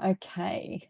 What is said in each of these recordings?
Okay.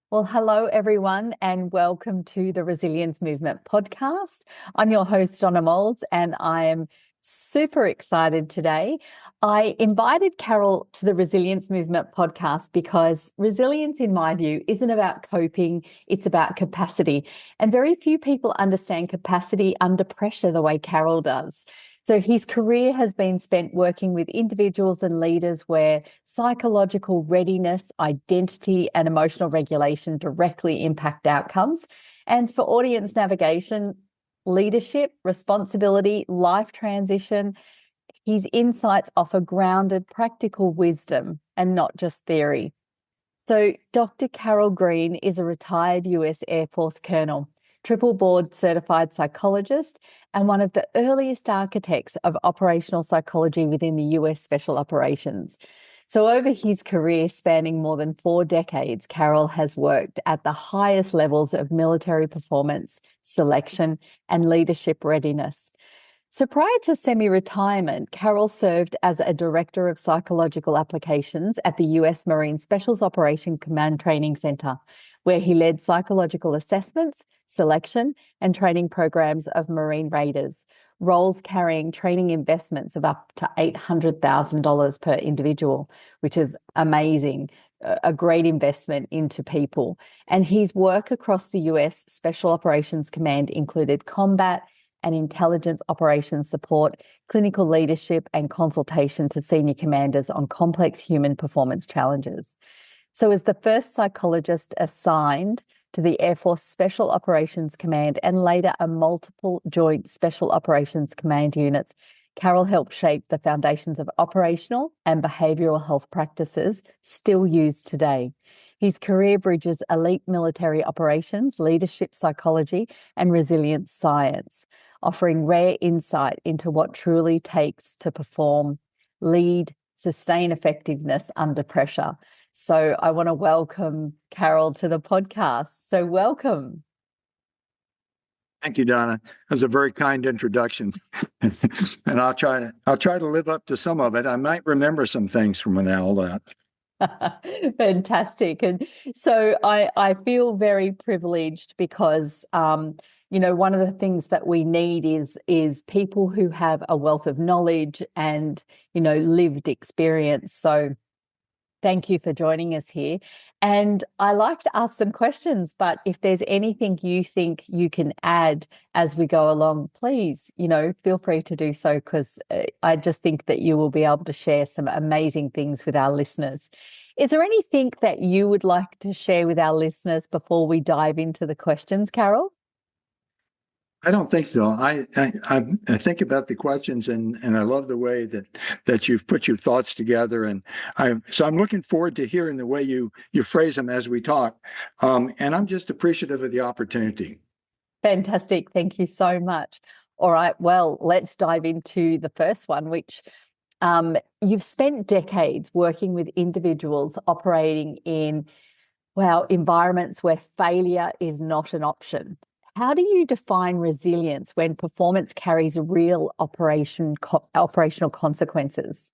Well, hello, everyone, and welcome to the Resilience Movement podcast. I'm your host, Donna Moulds, and I am super excited today. I invited Carroll to the Resilience Movement podcast because resilience, in my view, isn't about coping, it's about capacity. And very few people understand capacity under pressure the way Carroll does. So his career has been spent working with individuals and leaders where psychological readiness, identity, and emotional regulation directly impact outcomes. And for audience navigation, leadership, responsibility, life transition, his insights offer grounded, practical wisdom and not just theory. So Dr. Carroll Greene is a retired US Air Force colonel, triple board certified psychologist, and one of the earliest architects of operational psychology within the US Special Operations. So over his career spanning more than 4 decades, Carroll has worked at the highest levels of military performance, selection, and leadership readiness. So prior to semi-retirement, Carroll served as a director of psychological applications at the US Marine Specials Operation Command Training Center, where he led psychological assessments, selection, and training programs of Marine raiders, roles carrying training investments of up to $800,000 per individual, which is amazing, a great investment into people. And his work across the US Special Operations Command included combat and intelligence operations support, clinical leadership, and consultation to senior commanders on complex human performance challenges. So as the first psychologist assigned to the Air Force Special Operations Command and later a multiple joint Special Operations Command units, Carroll helped shape the foundations of operational and behavioural health practices still used today. His career bridges elite military operations, leadership psychology, and resilience science, offering rare insight into what truly takes to perform, lead, sustain effectiveness under pressure. So I want to welcome Carroll to the podcast. So welcome. Thank you, Donna. That was a very kind introduction, and I'll try to live up to some of it. I might remember some things from all that. Fantastic. And so I feel very privileged because one of the things that we need is people who have a wealth of knowledge and lived experience. So thank you for joining us here. And I like to ask some questions, but if there's anything you think you can add as we go along, please, feel free to do so, because I just think that you will be able to share some amazing things with our listeners. Is there anything that you would like to share with our listeners before we dive into the questions, Carroll? I don't think so. I think about the questions and I love the way that you've put your thoughts together, and I'm looking forward to hearing the way you phrase them as we talk, and I'm just appreciative of the opportunity. Fantastic. Thank you so much. All right. Well, let's dive into the first one, which you've spent decades working with individuals operating in, environments where failure is not an option. How do you define resilience when performance carries real operational consequences?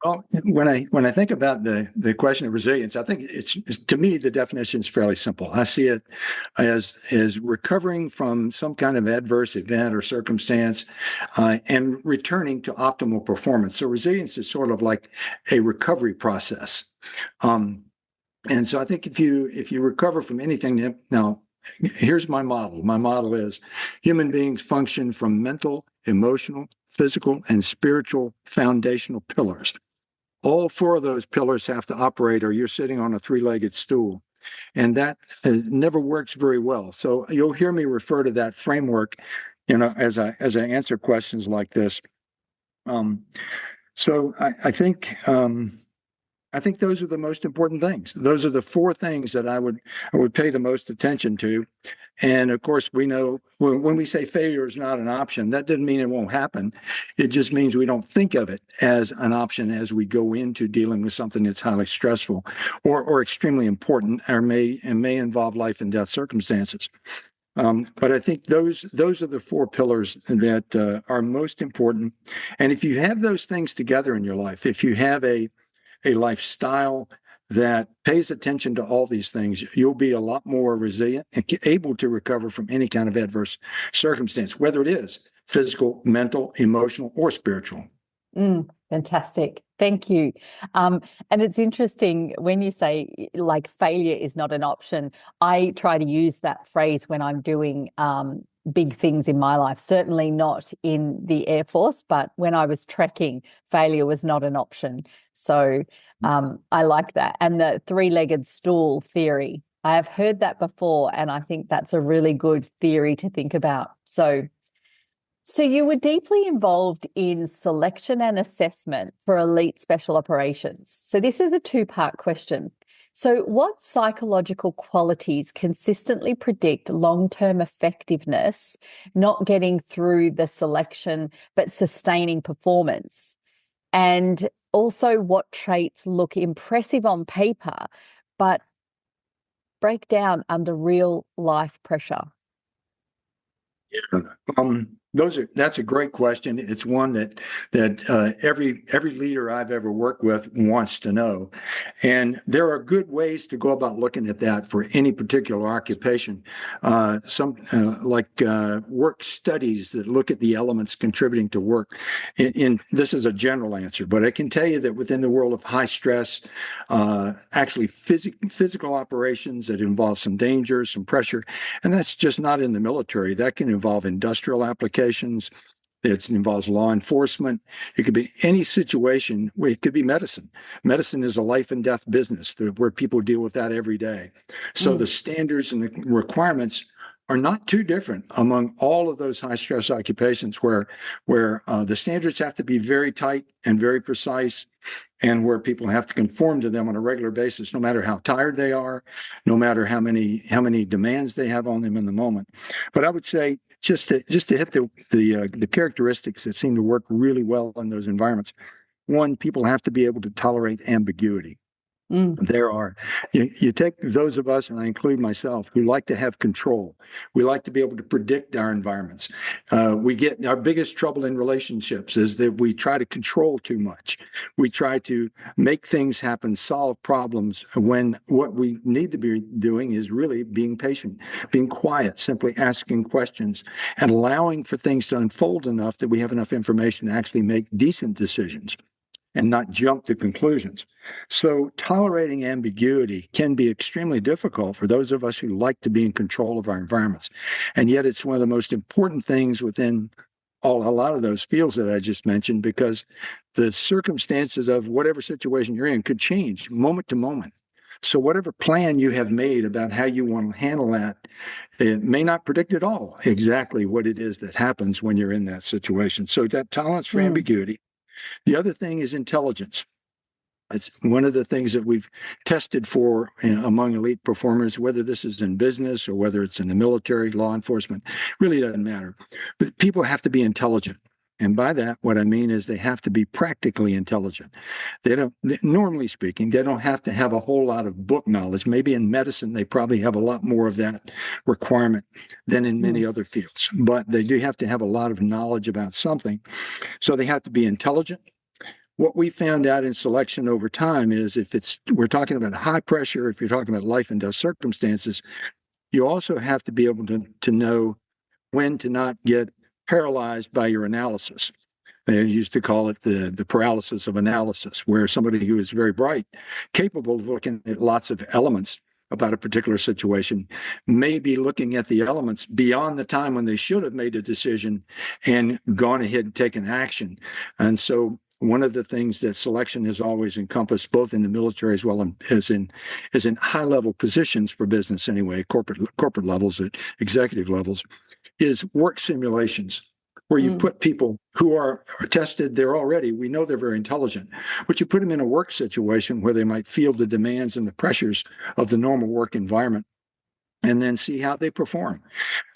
Well, when I think about the question of resilience, I think it's to me the definition is fairly simple. I see it as recovering from some kind of adverse event or circumstance and returning to optimal performance. So resilience is sort of like a recovery process, and so I think if you recover from anything now. Here's my model. My model is human beings function from mental, emotional, physical, and spiritual foundational pillars. All 4 of those pillars have to operate, or you're sitting on a 3-legged stool. And that never works very well. So you'll hear me refer to that framework, as I answer questions like this. So I think those are the most important things. Those are the 4 things that I would pay the most attention to. And of course, we know when we say failure is not an option, that doesn't mean it won't happen. It just means we don't think of it as an option as we go into dealing with something that's highly stressful or extremely important, or may involve life and death circumstances. But I think those are the four pillars that are most important. And if you have those things together in your life, if you have a lifestyle that pays attention to all these things, you'll be a lot more resilient and able to recover from any kind of adverse circumstance, whether it is physical, mental, emotional, or spiritual. Fantastic. Thank you. And it's interesting when you say like failure is not an option. I try to use that phrase when I'm doing big things in my life, certainly not in the Air Force, but when I was trekking, failure was not an option. So I like that. And the three-legged stool theory, I have heard that before, and I think that's a really good theory to think about. So you were deeply involved in selection and assessment for elite special operations. So this is a two-part question. So what psychological qualities consistently predict long-term effectiveness, not getting through the selection, but sustaining performance? And also what traits look impressive on paper, but break down under real life pressure? Yeah. That's a great question. It's one that every leader I've ever worked with wants to know, and there are good ways to go about looking at that for any particular occupation. Some work studies that look at the elements contributing to work. This is a general answer, but I can tell you that within the world of high stress, actually physical operations that involve some danger, some pressure, and that's just not in the military. That can involve industrial applications. It involves law enforcement. It could be any situation. It could be medicine. Medicine is a life and death business where people deal with that every day. So the standards and the requirements are not too different among all of those high stress occupations where the standards have to be very tight and very precise, and where people have to conform to them on a regular basis, no matter how tired they are, no matter how many demands they have on them in the moment. But I would say just to hit the characteristics that seem to work really well in those environments. One, people have to be able to tolerate ambiguity. There are, you take those of us, and I include myself, who like to have control. We like to be able to predict our environments. We get our biggest trouble in relationships is that we try to control too much. We try to make things happen, solve problems, when what we need to be doing is really being patient, being quiet, simply asking questions, and allowing for things to unfold enough that we have enough information to actually make decent decisions and not jump to conclusions. So tolerating ambiguity can be extremely difficult for those of us who like to be in control of our environments. And yet it's one of the most important things within a lot of those fields that I just mentioned, because the circumstances of whatever situation you're in could change moment to moment. So whatever plan you have made about how you want to handle that, it may not predict at all exactly what it is that happens when you're in that situation. So that tolerance for ambiguity. The other thing is intelligence. It's one of the things that we've tested for among elite performers, whether this is in business or whether it's in the military, law enforcement, really doesn't matter. But people have to be intelligent. And by that, what I mean is they have to be practically intelligent. Normally speaking, they don't have to have a whole lot of book knowledge. Maybe in medicine, they probably have a lot more of that requirement than in many other fields. But they do have to have a lot of knowledge about something. So they have to be intelligent. What we found out in selection over time is we're talking about high pressure, if you're talking about life and death circumstances, you also have to be able to know when to not get paralyzed by your analysis. They used to call it the paralysis of analysis, where somebody who is very bright, capable of looking at lots of elements about a particular situation, may be looking at the elements beyond the time when they should have made a decision and gone ahead and taken action. And so one of the things that selection has always encompassed, both in the military as well as in high-level positions for business anyway, corporate levels, at executive levels, is work simulations, where you put people who are tested, we know they're very intelligent, but you put them in a work situation where they might feel the demands and the pressures of the normal work environment, and then see how they perform.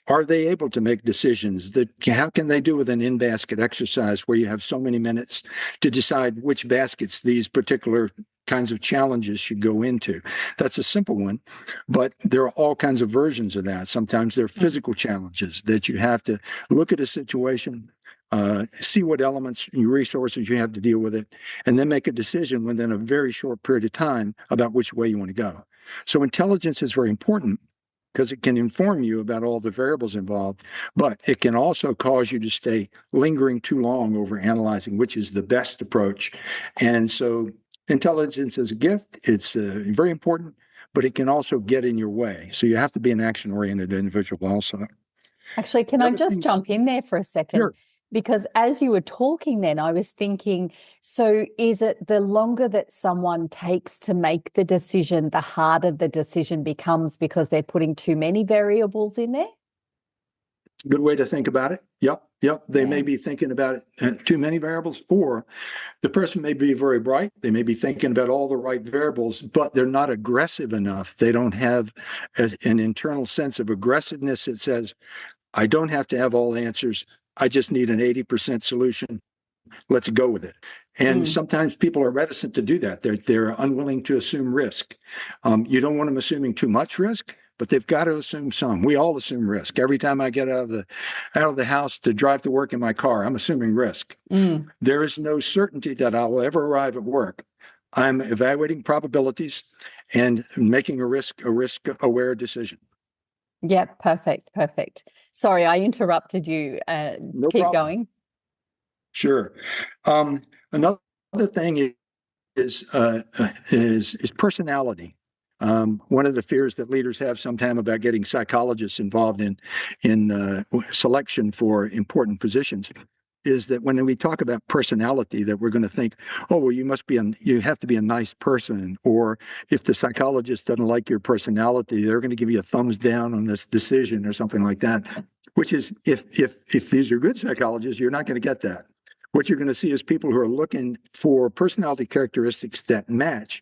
Are they able to make decisions? How can they do with an in-basket exercise where you have so many minutes to decide which baskets these particular kinds of challenges should go into. That's a simple one, but there are all kinds of versions of that. Sometimes there are physical challenges that you have to look at a situation, see what elements and resources you have to deal with it, and then make a decision within a very short period of time about which way you want to go. So intelligence is very important because it can inform you about all the variables involved, but it can also cause you to stay lingering too long over analyzing which is the best approach. And so intelligence is a gift. It's very important, but it can also get in your way. So you have to be an action-oriented individual also. Actually, can I just jump in there for a second? Sure. Because as you were talking then, I was thinking, so is it the longer that someone takes to make the decision, the harder the decision becomes because they're putting too many variables in there? Good way to think about it. Yep. They may be thinking about it, too many variables, or the person may be very bright. They may be thinking about all the right variables, but they're not aggressive enough. They don't have an internal sense of aggressiveness that says, I don't have to have all the answers. I just need an 80% solution. Let's go with it. And sometimes people are reticent to do that. They're unwilling to assume risk. You don't want them assuming too much risk, but they've got to assume some. We all assume risk. Every time I get out of the house to drive to work in my car, I'm assuming risk. There is no certainty that I will ever arrive at work. I'm evaluating probabilities and making a risk-aware decision. Yeah, perfect. Sorry, I interrupted you. No keep problem. going. Sure. Another thing is personality. One of the fears that leaders have sometimes about getting psychologists involved in selection for important positions is that when we talk about personality, that we're going to think, oh, well, you have to be a nice person, or if the psychologist doesn't like your personality, they're going to give you a thumbs down on this decision or something like that. Which is, if these are good psychologists, you're not going to get that. What you're going to see is people who are looking for personality characteristics that match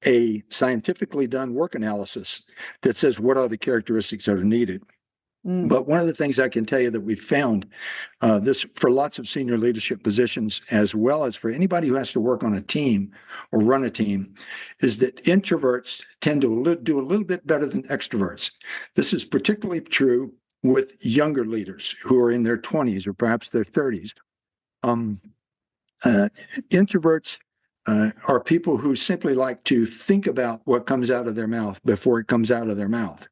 a scientifically done work analysis that says what are the characteristics that are needed. But one of the things I can tell you that we've found, this for lots of senior leadership positions, as well as for anybody who has to work on a team or run a team, is that introverts tend to do a little bit better than extroverts. This is particularly true with younger leaders who are in their 20s or perhaps their 30s. Introverts are people who simply like to think about what comes out of their mouth before it comes out of their mouth.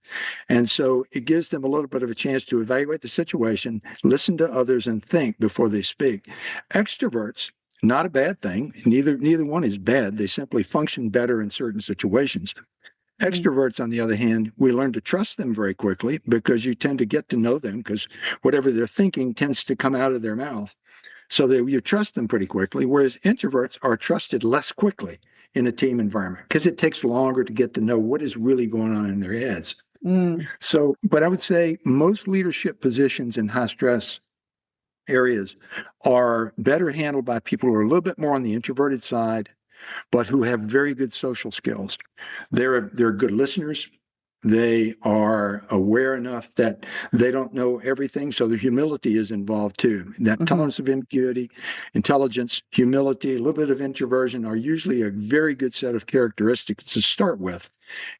And so it gives them a little bit of a chance to evaluate the situation, listen to others, and think before they speak. Extroverts, not a bad thing. Neither one is bad. They simply function better in certain situations. Extroverts, on the other hand, we learn to trust them very quickly because you tend to get to know them because whatever they're thinking tends to come out of their mouth. So you trust them pretty quickly, whereas introverts are trusted less quickly in a team environment because it takes longer to get to know what is really going on in their heads. So, but I would say most leadership positions in high stress areas are better handled by people who are a little bit more on the introverted side, but who have very good social skills. They're good listeners. They are aware enough that they don't know everything, so the humility is involved too. That tolerance of ambiguity, intelligence, humility, a little bit of introversion are usually a very good set of characteristics to start with,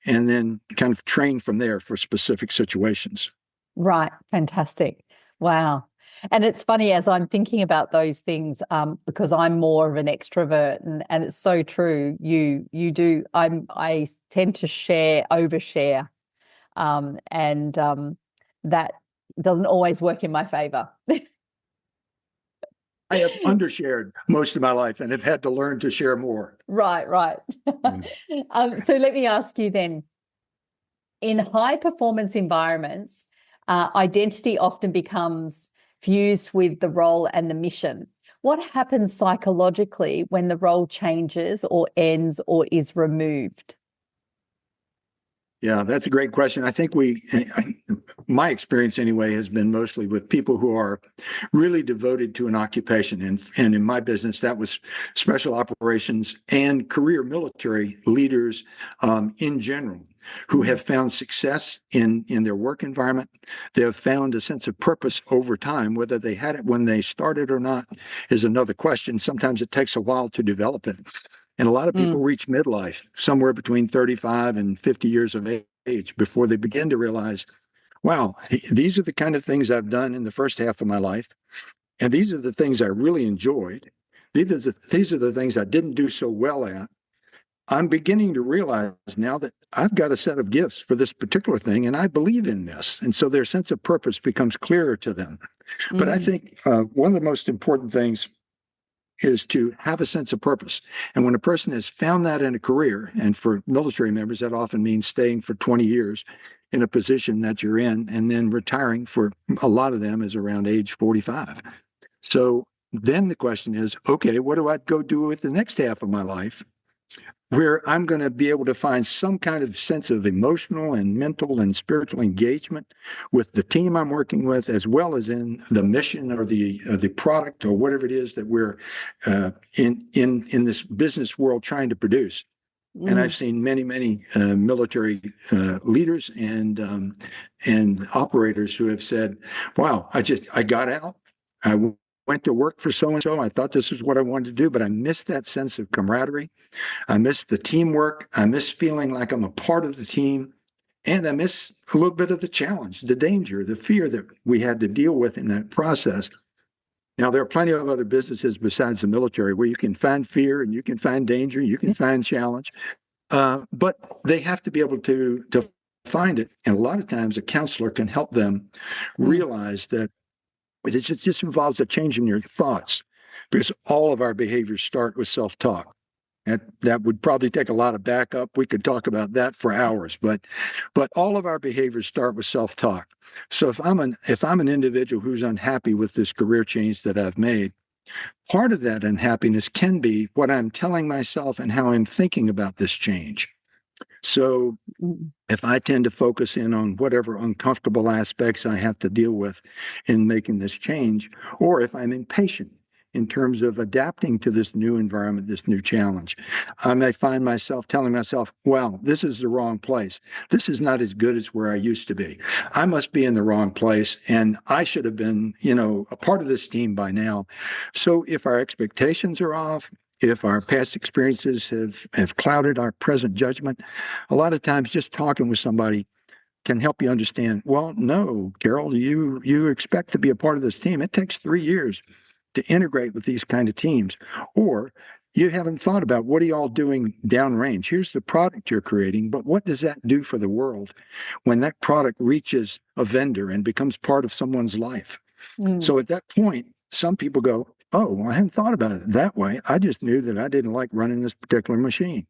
and then kind of train from there for specific situations. Right. Fantastic. Wow. And it's funny as I'm thinking about those things, because I'm more of an extrovert, and it's so true. You do. I tend to overshare, and that doesn't always work in my favor. I have undershared most of my life and have had to learn to share more. Right. So let me ask you then, in high performance environments, identity often becomes fused with the role and the mission. What happens psychologically when the role changes or ends or is removed? Yeah, that's a great question. I think my experience anyway, has been mostly with people who are really devoted to an occupation. And in my business, that was special operations and career military leaders in general, who have found success in their work environment. They have found a sense of purpose over time. Whether they had it when they started or not is another question. Sometimes it takes a while to develop it. And a lot of people reach midlife somewhere between 35 and 50 years of age before they begin to realize, wow, these are the kind of things I've done in the first half of my life. And these are the things I really enjoyed. These are the things I didn't do so well at. I'm beginning to realize now that I've got a set of gifts for this particular thing, and I believe in this. And so their sense of purpose becomes clearer to them. But I think one of the most important things is to have a sense of purpose. And when a person has found that in a career, and for military members, that often means staying for 20 years in a position that you're in, and then retiring for a lot of them is around age 45. So then the question is, okay, what do I go do with the next half of my life, where I'm going to be able to find some kind of sense of emotional and mental and spiritual engagement with the team I'm working with, as well as in the mission or the product or whatever it is that we're in this business world trying to produce. And I've seen many military leaders and operators who have said, "Wow, I got out. I went to work for so and so. I thought this is what I wanted to do, but I missed that sense of camaraderie. I miss the teamwork. I miss feeling like I'm a part of the team. And I miss a little bit of the challenge, the danger, the fear that we had to deal with in that process." Now, there are plenty of other businesses besides the military where you can find fear and you can find danger, you can find challenge, but they have to be able to find it. And a lot of times a counselor can help them realize that it just involves a change in your thoughts, because all of our behaviors start with self-talk. That would probably take a lot of backup. We could talk about that for hours, but all of our behaviors start with self-talk. So if I'm an individual who's unhappy with this career change that I've made, part of that unhappiness can be what I'm telling myself and how I'm thinking about this change. So if I tend to focus in on whatever uncomfortable aspects I have to deal with in making this change, or if I'm impatient in terms of adapting to this new environment, this new challenge, I may find myself telling myself, well, this is the wrong place. This is not as good as where I used to be. I must be in the wrong place, and I should have been, a part of this team by now. So if our expectations are off, if our past experiences have clouded our present judgment, a lot of times just talking with somebody can help you understand, well, no, Carroll, you expect to be a part of this team. It takes 3 years to integrate with these kind of teams. Or you haven't thought about, what are y'all doing downrange? Here's the product you're creating, but what does that do for the world when that product reaches a vendor and becomes part of someone's life? So at that point, some people go, oh, well, I hadn't thought about it that way. I just knew that I didn't like running this particular machine.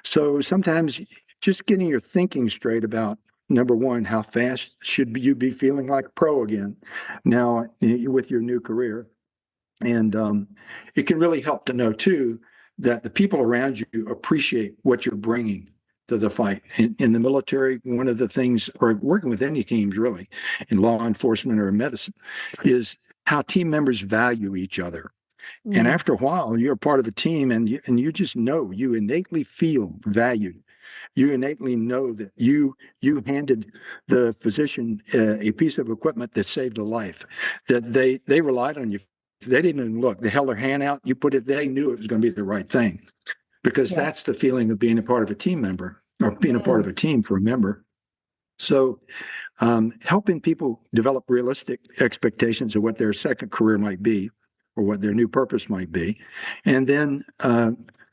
So sometimes just getting your thinking straight about, number one, how fast should you be feeling like a pro again now with your new career? And it can really help to know, too, that the people around you appreciate what you're bringing to the fight. In the military, one of the things, or working with any teams really, in law enforcement or in medicine, is how team members value each other. And after a while, you're part of a team, and you just know, you innately feel valued. You innately know that you handed the physician a piece of equipment that saved a life, that they relied on you. They didn't even look. They held their hand out. You put it. They knew it was going to be the right thing, because that's the feeling of being a part of a team member, or being a part of a team for a member. So helping people develop realistic expectations of what their second career might be, or what their new purpose might be, and then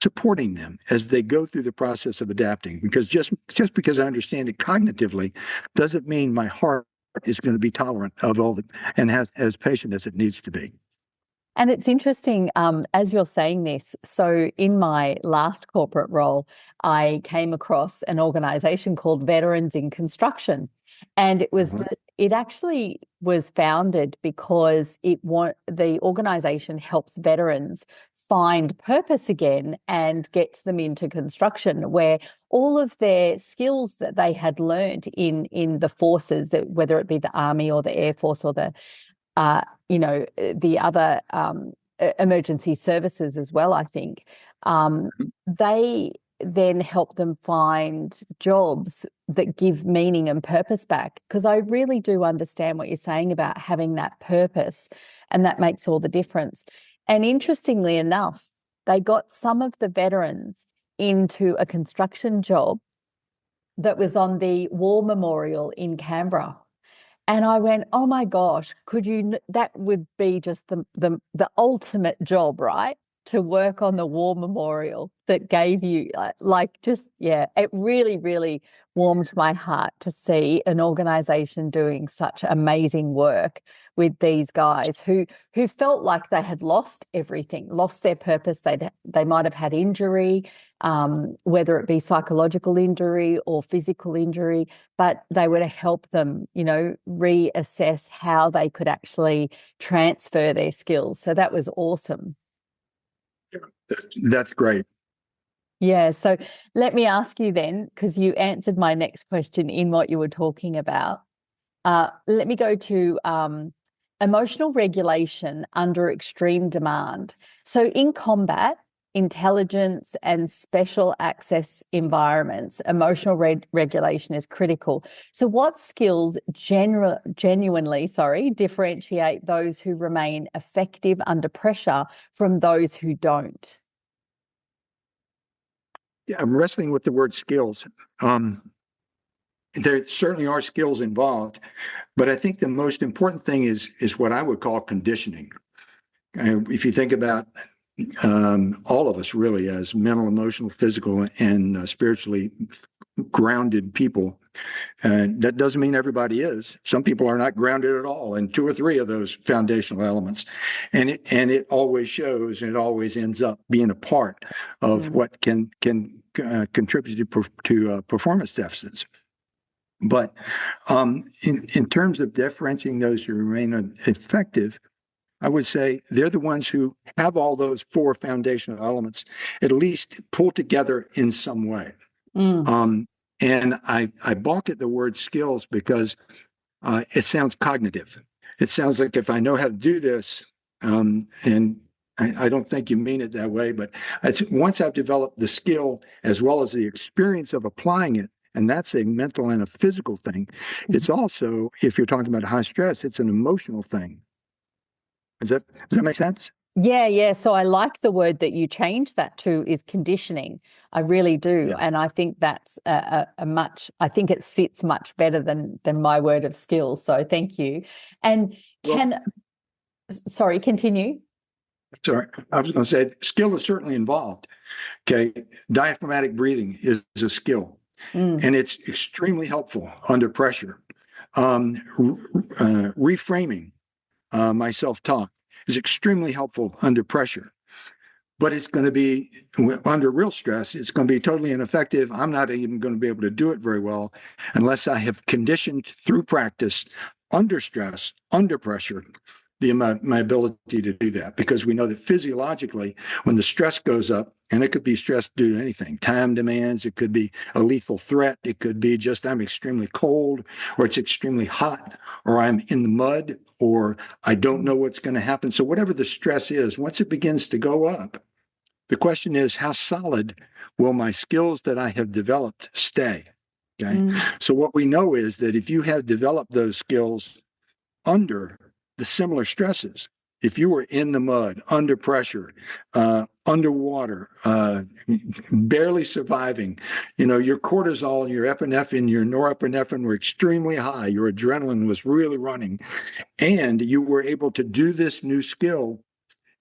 supporting them as they go through the process of adapting. Because just because I understand it cognitively doesn't mean my heart is going to be tolerant of all and as patient as it needs to be. And it's interesting, as you're saying this, so in my last corporate role, I came across an organization called Veterans in Construction. And it actually was founded because the organization helps veterans find purpose again and gets them into construction, where all of their skills that they had learned in the forces, whether it be the Army or the Air Force or the other emergency services as well, I think, they then help them find jobs that give meaning and purpose back. Because I really do understand what you're saying about having that purpose, and that makes all the difference. And interestingly enough, they got some of the veterans into a construction job that was on the War Memorial in Canberra. And I went, oh my gosh, that would be just the ultimate job, right? To work on the War Memorial that gave you it really, really warmed my heart to see an organization doing such amazing work with these guys who felt like they had lost everything, lost their purpose. They might have had injury, whether it be psychological injury or physical injury, but they were to help them, reassess how they could actually transfer their skills. So that was awesome. That's great. Yeah. So let me ask you then, because you answered my next question in what you were talking about. Let me go to emotional regulation under extreme demand. So in combat, intelligence and special access environments, emotional regulation is critical. So what skills genuinely differentiate those who remain effective under pressure from those who don't? Yeah, I'm wrestling with the word skills. There certainly are skills involved, but I think the most important thing is what I would call conditioning. If you think about all of us really as mental, emotional, physical, and spiritually grounded people, that doesn't mean everybody is. Some people are not grounded at all in two or three of those foundational elements, and it always shows, and it always ends up being a part of what can contribute to performance deficits. But in terms of differentiating those who remain effective, I would say they're the ones who have all those four foundational elements at least pulled together in some way. And I balk at the word skills because it sounds cognitive. It sounds like if I know how to do this, and I don't think you mean it that way, but once I've developed the skill as well as the experience of applying it, and that's a mental and a physical thing. It's also, if you're talking about high stress, it's an emotional thing. Does that make sense? Yeah. So I like the word that you changed that to is conditioning. I really do. Yeah. And I think that's I think it sits much better than my word of skills. So thank you. And sorry, continue. Sorry, I was going to say skill is certainly involved. Okay. Diaphragmatic breathing is a skill. And it's extremely helpful under pressure. Reframing my self-talk is extremely helpful under pressure. But it's going to be, under real stress, it's going to be totally ineffective. I'm not even going to be able to do it very well unless I have conditioned through practice, under stress, under pressure, my ability to do that. Because we know that physiologically, when the stress goes up, and it could be stress due to anything, time demands, it could be a lethal threat, it could be just I'm extremely cold, or it's extremely hot, or I'm in the mud, or I don't know what's going to happen. So whatever the stress is, once it begins to go up, the question is, how solid will my skills that I have developed stay? Okay. So what we know is that if you have developed those skills under the similar stresses, if you were in the mud, under pressure, underwater, barely surviving, your cortisol, your epinephrine, your norepinephrine were extremely high, your adrenaline was really running, and you were able to do this new skill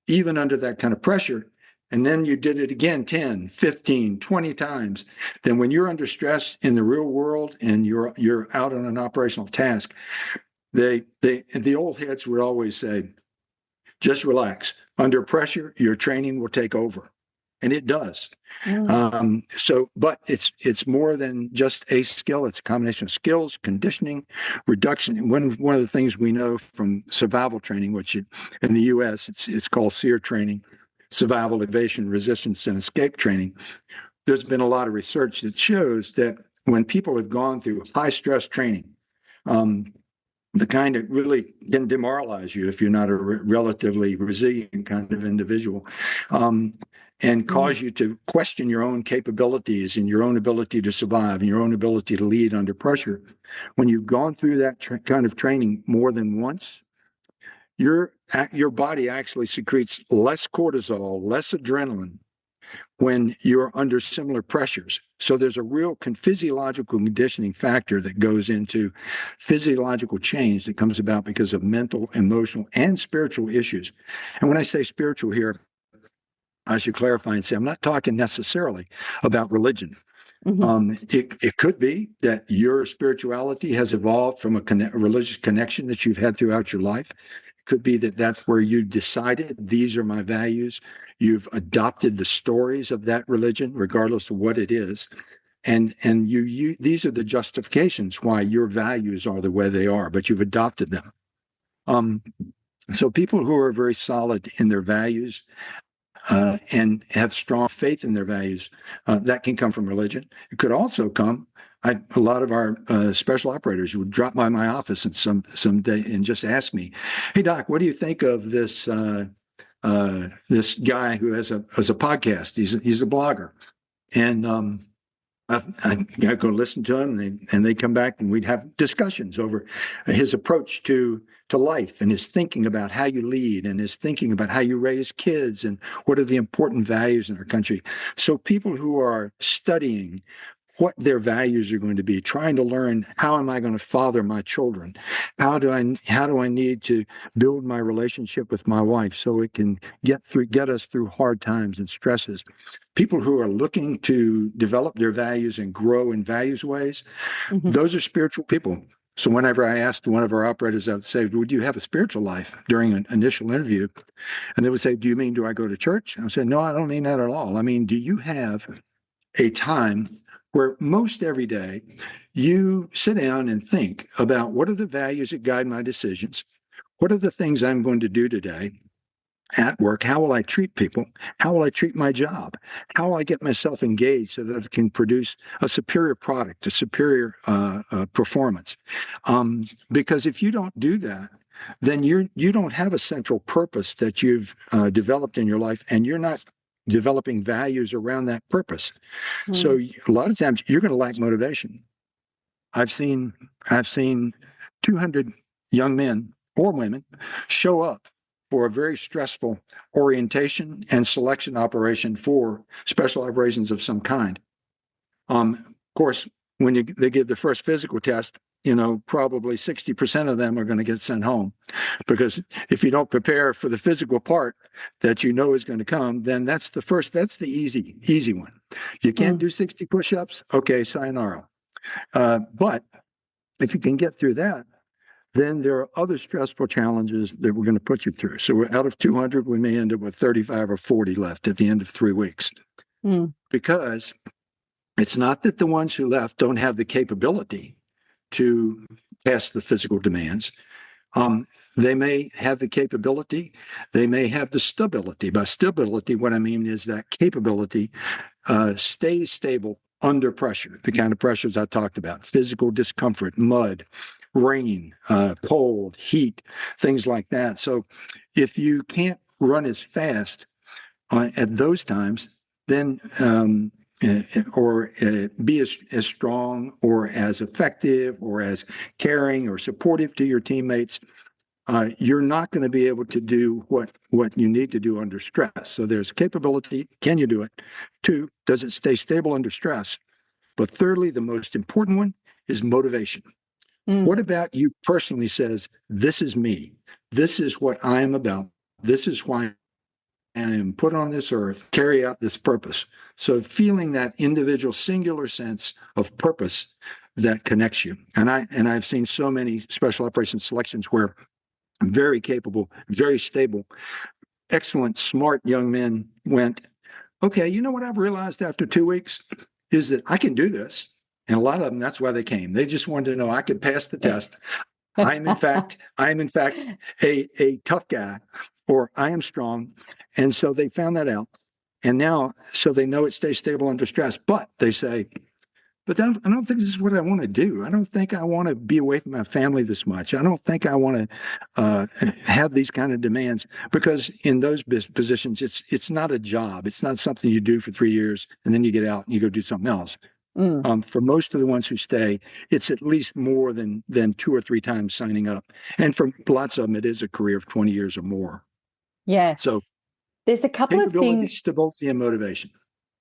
even under that kind of pressure, and then you did it again 10, 15, 20 times, then when you're under stress in the real world and you're out on an operational task, the old heads would always say, just relax. Under pressure, your training will take over. And it does. But it's more than just a skill. It's a combination of skills, conditioning, reduction. One of the things we know from survival training, which in the U.S. it's called SEER training, survival, evasion, resistance, and escape training. There's been a lot of research that shows that when people have gone through high stress training, the kind that really can demoralize you if you're not a relatively resilient kind of individual, and cause you to question your own capabilities and your own ability to survive and your own ability to lead under pressure. When you've gone through that kind of training more than once, your body actually secretes less cortisol, less adrenaline when you're under similar pressures. So there's a real physiological conditioning factor that goes into physiological change that comes about because of mental, emotional, and spiritual issues. And when I say spiritual here, I should clarify and say I'm not talking necessarily about religion. It could be that your spirituality has evolved from a religious connection that you've had throughout your life. It could be that that's where you decided these are my values. You've adopted the stories of that religion, regardless of what it is. And you these are the justifications why your values are the way they are, but you've adopted them. So people who are very solid in their values, and have strong faith in their values, that can come from religion. It could also come. A lot of our special operators would drop by my office and some day and just ask me, "Hey Doc, what do you think of this this guy who has a podcast? He's a blogger," and I go listen to him, and they come back, and we'd have discussions over his approach to life and his thinking about how you lead and his thinking about how you raise kids and what are the important values in our country. So people who are studying what their values are going to be, trying to learn how am I going to father my children? How do I need to build my relationship with my wife so it can get us through hard times and stresses? People who are looking to develop their values and grow in values ways, those are spiritual people. So whenever I asked one of our operators, I would say, "Would you have a spiritual life?" during an initial interview, and they would say, "Do you mean, do I go to church?" I said, "No, I don't mean that at all. I mean, do you have a time where most every day you sit down and think about what are the values that guide my decisions? What are the things I'm going to do today at work? How will I treat people? How will I treat my job? How will I get myself engaged so that it can produce a superior product, a superior performance?" Because if you don't do that, then you don't have a central purpose that you've developed in your life, and you're not developing values around that purpose. So a lot of times you're going to lack motivation. I've seen 200 young men or women show up for a very stressful orientation and selection operation for special operations of some kind. Of course, when they give the first physical test, probably 60% of them are going to get sent home, because if you don't prepare for the physical part that is going to come, then that's the easy one. You can't do 60 push-ups. Okay, sayonara. But if you can get through that, then there are other stressful challenges that we're going to put you through. So out of 200, we may end up with 35 or 40 left at the end of 3 weeks. Because it's not that the ones who left don't have the capability to pass the physical demands. They may have the capability. They may have the stability. By stability, what I mean is that capability stays stable under pressure, the kind of pressures I talked about: physical discomfort, mud, rain, cold, heat, things like that. So if you can't run as fast at those times, then or be as strong or as effective or as caring or supportive to your teammates, you're not going to be able to do what you need to do under stress. So there's capability. Can you do it? 2, does it stay stable under stress? But thirdly, the most important one is motivation. What about you personally says, this is me. This is what I am about. This is why I am put on this earth, carry out this purpose. So feeling that individual singular sense of purpose that connects you. And I've seen so many special operations selections where very capable, very stable, excellent, smart young men went, okay, you know what I've realized after 2 weeks is that I can do this. And a lot of them, that's why they came. They just wanted to know I could pass the test. I'm in fact a tough guy, or I am strong. And so they found that out. And now, so they know it stays stable under stress. But they say, but I don't think this is what I want to do. I don't think I want to be away from my family this much. I don't think I want to have these kind of demands, because in those positions, it's not a job. It's not something you do for 3 years and then you get out and you go do something else. For most of the ones who stay, it's at least more than 2 or 3 times signing up. And for lots of them, it is a career of 20 years or more. Yeah. So there's a couple of capability, things. stability, and motivation.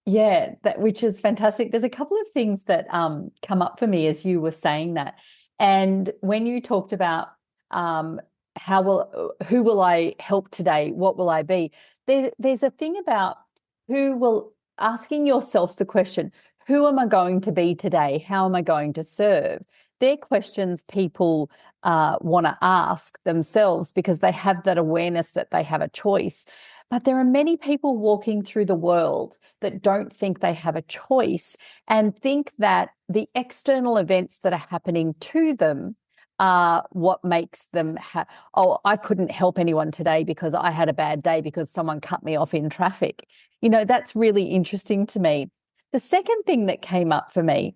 Yeah, which is fantastic. There's a couple of things that come up for me as you were saying that. And when you talked about who will I help today? What will I be? There's a thing about asking yourself the question, who am I going to be today? How am I going to serve? They're questions people want to ask themselves because they have that awareness that they have a choice. But there are many people walking through the world that don't think they have a choice and think that the external events that are happening to them are what makes them I couldn't help anyone today because I had a bad day because someone cut me off in traffic. That's really interesting to me. The second thing that came up for me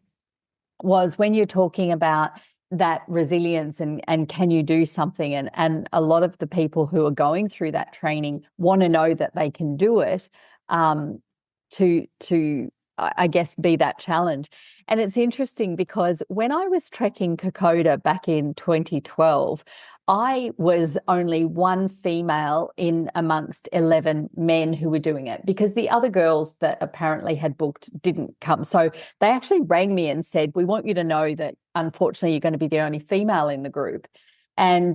was when you're talking about that resilience and can you do something, and a lot of the people who are going through that training want to know that they can do it, to I guess be that challenge. And it's interesting because when I was trekking Kokoda back in 2012, I was only one female in amongst 11 men who were doing it because the other girls that apparently had booked didn't come. So they actually rang me and said, we want you to know that unfortunately you're going to be the only female in the group. And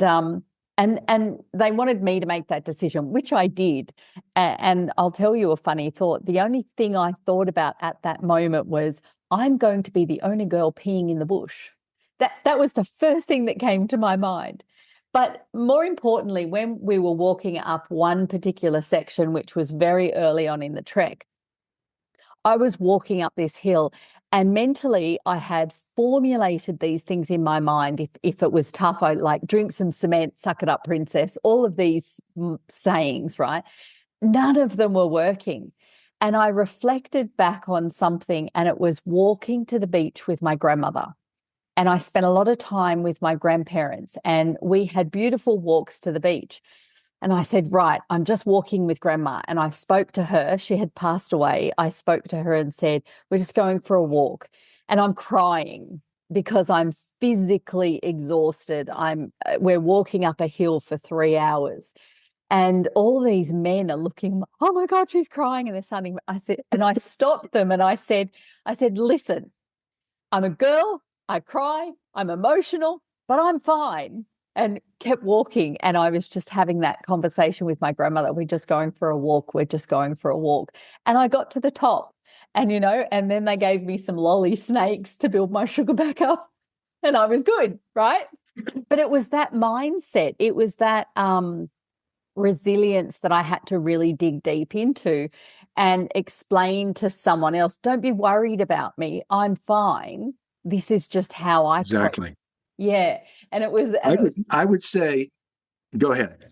they wanted me to make that decision, which I did. And I'll tell you a funny thought. The only thing I thought about at that moment was, I'm going to be the only girl peeing in the bush. That was the first thing that came to my mind. But more importantly, when we were walking up one particular section, which was very early on in the trek, I was walking up this hill and mentally I had formulated these things in my mind. If it was tough, I like drink some cement, suck it up, princess, all of these sayings, right? None of them were working. And I reflected back on something, and it was walking to the beach with my grandmother. And I spent a lot of time with my grandparents, and we had beautiful walks to the beach. And I said, right, I'm just walking with grandma. And I spoke to her. She had passed away. I spoke to her and said, we're just going for a walk. And I'm crying because I'm physically exhausted. We're walking up a hill for 3 hours. And all these men are looking, oh my God, she's crying. And they're starting, I stopped them and I said, listen, I'm a girl, I cry, I'm emotional, but I'm fine. And kept walking. And I was just having that conversation with my grandmother. We're just going for a walk. We're just going for a walk. And I got to the top and, and then they gave me some lolly snakes to build my sugar back up. And I was good, right? But it was that mindset. It was that resilience that I had to really dig deep into and explain to someone else, don't be worried about me. I'm fine. This is just how I Exactly. cope. Yeah. And it was, I would say, go ahead.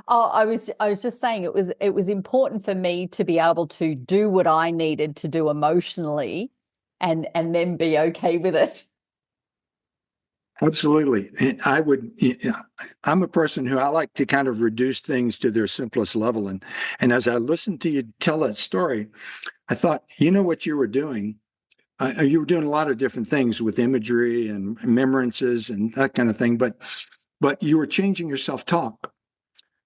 Oh, I was just saying it was important for me to be able to do what I needed to do emotionally and then be okay with it. Absolutely. I'm a person who I like to kind of reduce things to their simplest level. And as I listened to you tell that story, I thought, what you were doing? You were doing a lot of different things with imagery and remembrances and that kind of thing, but you were changing your self-talk.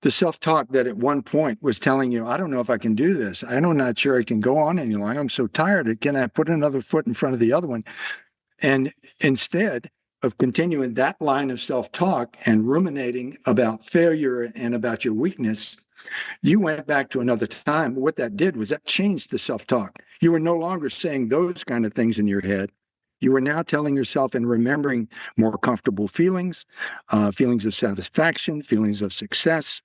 The self-talk that at one point was telling you, I don't know if I can do this. I'm not sure I can go on any longer. I'm so tired. Can I put another foot in front of the other one? And instead of continuing that line of self-talk and ruminating about failure and about your weakness, you went back to another time. What that did was that changed the self-talk. You were no longer saying those kind of things in your head. You were now telling yourself and remembering more comfortable feelings, feelings of satisfaction, feelings of success,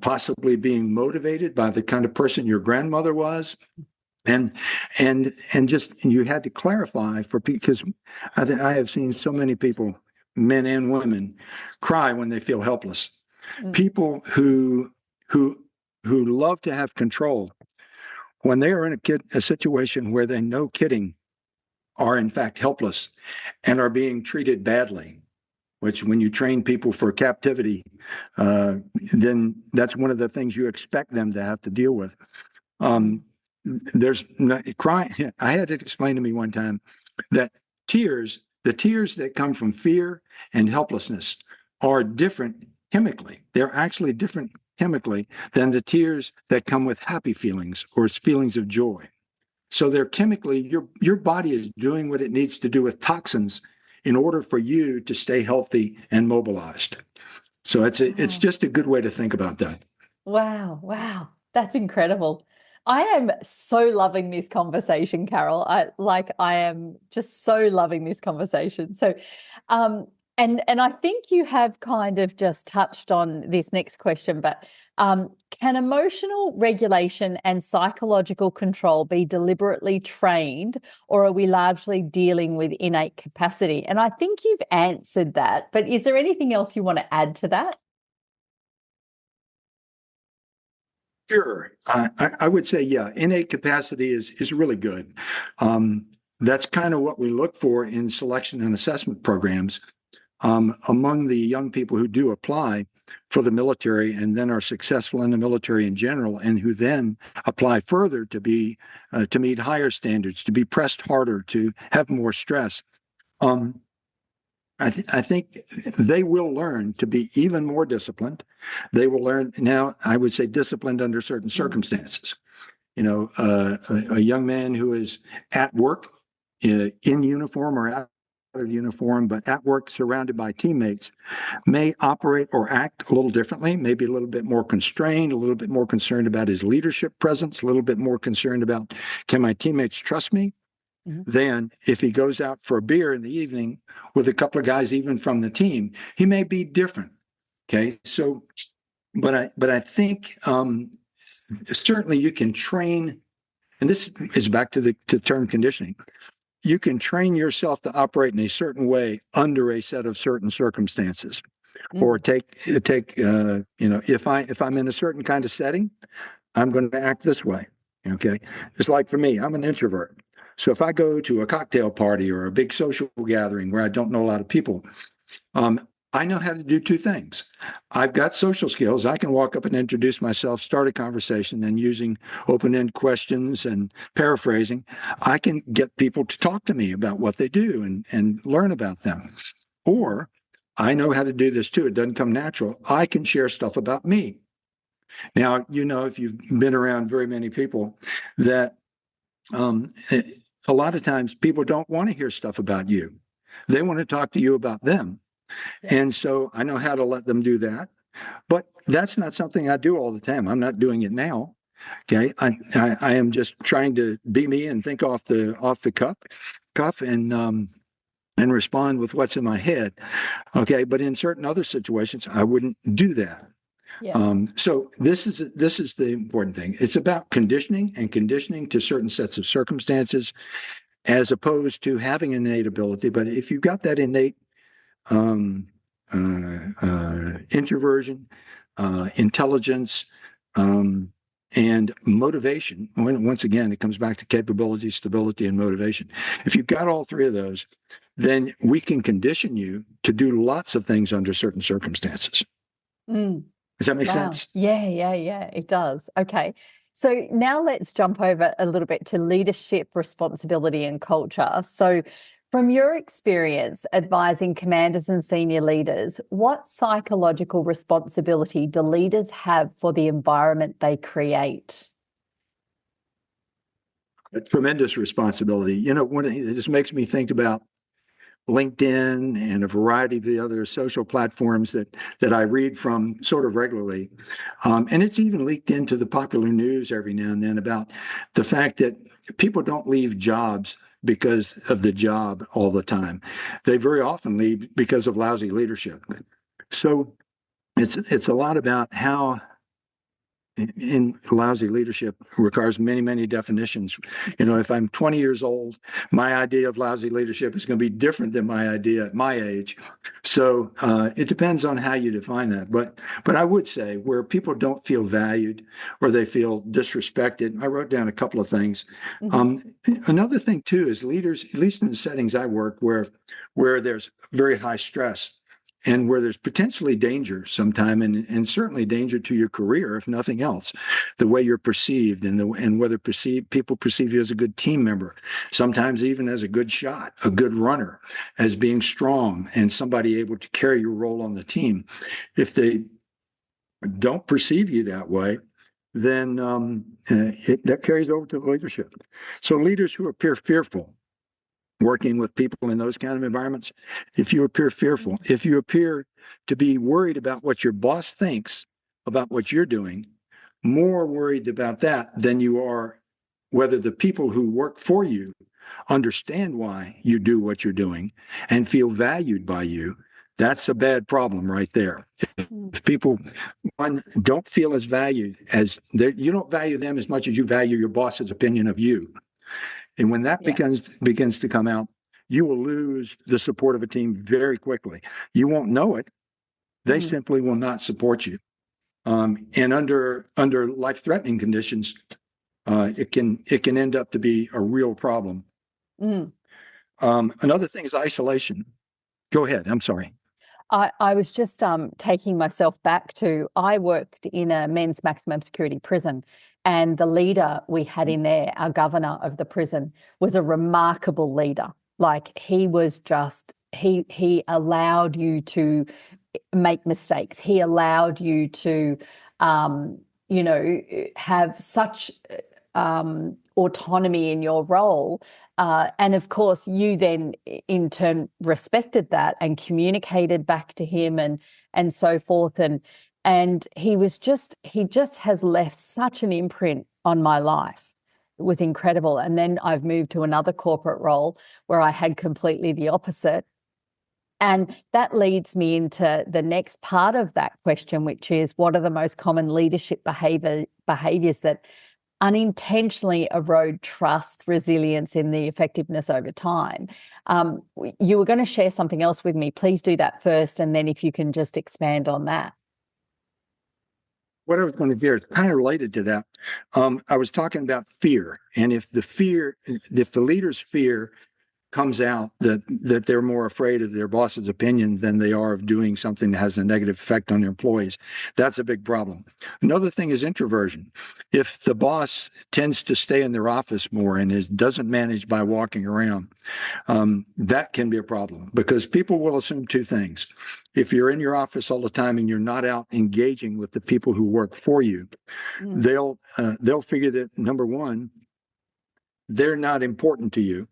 possibly being motivated by the kind of person your grandmother was. And just you had to clarify because I have seen so many people, men and women, cry when they feel helpless. People who love to have control, when they are in a situation where they, no kidding, are in fact helpless and are being treated badly, which when you train people for captivity, then that's one of the things you expect them to have to deal with. There's crying. I had it explained to me one time that the tears that come from fear and helplessness are different chemically. They're actually different chemically than the tears that come with happy feelings or feelings of joy. So they're chemically, your body is doing what it needs to do with toxins in order for you to stay healthy and mobilized. So it's just a good way to think about that. Wow, wow. That's incredible. I am so loving this conversation, Carol. I am just so loving this conversation. So and I think you have kind of just touched on this next question, but can emotional regulation and psychological control be deliberately trained, or are we largely dealing with innate capacity? And I think you've answered that, but is there anything else you want to add to that? Sure. I would say, yeah, innate capacity is really good. That's kind of what we look for in selection and assessment programs. Among the young people who do apply for the military and then are successful in the military in general, and who then apply further to be to meet higher standards, to be pressed harder, to have more stress. I think they will learn to be even more disciplined. They will learn now, I would say, disciplined under certain circumstances. A young man who is at work in uniform or out of uniform, but at work surrounded by teammates, may operate or act a little differently, maybe a little bit more constrained, a little bit more concerned about his leadership presence, a little bit more concerned about, can my teammates trust me? Then if he goes out for a beer in the evening with a couple of guys, even from the team, he may be different. Okay. So, but I think certainly you can train, and this is back to the term conditioning. You can train yourself to operate in a certain way under a set of certain circumstances, or take if I'm in a certain kind of setting, I'm going to act this way. Okay. It's like for me, I'm an introvert. So if I go to a cocktail party or a big social gathering where I don't know a lot of people, I know how to do two things. I've got social skills. I can walk up and introduce myself, start a conversation, and using open-end questions and paraphrasing, I can get people to talk to me about what they do and learn about them. Or I know how to do this too. It doesn't come natural. I can share stuff about me. Now, if you've been around very many people, that a lot of times people don't want to hear stuff about you. They want to talk to you about them. Yeah. And so I know how to let them do that. But that's not something I do all the time. I'm not doing it now. Okay. I am just trying to be me and think off the cuff and respond with what's in my head. Okay. But in certain other situations, I wouldn't do that. Yeah. So this is the important thing. It's about conditioning to certain sets of circumstances, as opposed to having an innate ability. But if you've got that innate introversion, intelligence, and motivation, once again, it comes back to capability, stability, and motivation. If you've got all three of those, then we can condition you to do lots of things under certain circumstances. Does that make sense? Yeah, it does. Okay. So now let's jump over a little bit to leadership, responsibility, and culture. So from your experience advising commanders and senior leaders, what psychological responsibility do leaders have for the environment they create? A tremendous responsibility. This makes me think about LinkedIn and a variety of the other social platforms that I read from sort of regularly. And it's even leaked into the popular news every now and then about the fact that people don't leave jobs because of the job all the time. They very often leave because of lousy leadership. So it's a lot about how in lousy leadership requires many, many definitions. If I'm 20 years old, my idea of lousy leadership is going to be different than my idea at my age. So it depends on how you define that. But I would say where people don't feel valued or they feel disrespected, I wrote down a couple of things. Another thing too is leaders, at least in the settings I work where there's very high stress, and where there's potentially danger sometime, and certainly danger to your career, if nothing else, the way you're perceived and whether people perceive you as a good team member, sometimes even as a good shot, a good runner, as being strong and somebody able to carry your role on the team. If they don't perceive you that way, then that carries over to the leadership. So leaders who appear fearful, working with people in those kind of environments, if you appear fearful, if you appear to be worried about what your boss thinks about what you're doing, more worried about that than you are whether the people who work for you understand why you do what you're doing and feel valued by you, that's a bad problem right there. If people, one, don't feel as valued as you don't value them as much as you value your boss's opinion of you. And when that begins to come out, you will lose the support of a team very quickly. You won't know it. They simply will not support you. And under life-threatening conditions, it can end up to be a real problem. Another thing is isolation. Go ahead. I'm sorry. I was just taking myself back to, I worked in a men's maximum security prison, and the leader we had in there, our governor of the prison, was a remarkable leader. Like, he was just, he allowed you to make mistakes. He allowed you to, have such autonomy in your role. And of course, you then in turn respected that and communicated back to him and so forth. And he just has left such an imprint on my life. It was incredible. And then I've moved to another corporate role where I had completely the opposite. And that leads me into the next part of that question, which is, what are the most common leadership behaviors that unintentionally erode trust, resilience, in the effectiveness over time? You were going to share something else with me. Please do that first, and then if you can just expand on that. What I was going to do is kind of related to that. I was talking about fear, and if the leader's fear comes out that they're more afraid of their boss's opinion than they are of doing something that has a negative effect on their employees, that's a big problem. Another thing is introversion. If the boss tends to stay in their office more and doesn't manage by walking around, that can be a problem, because people will assume two things. If you're in your office all the time and you're not out engaging with the people who work for you, they'll figure that, number one, they're not important to you.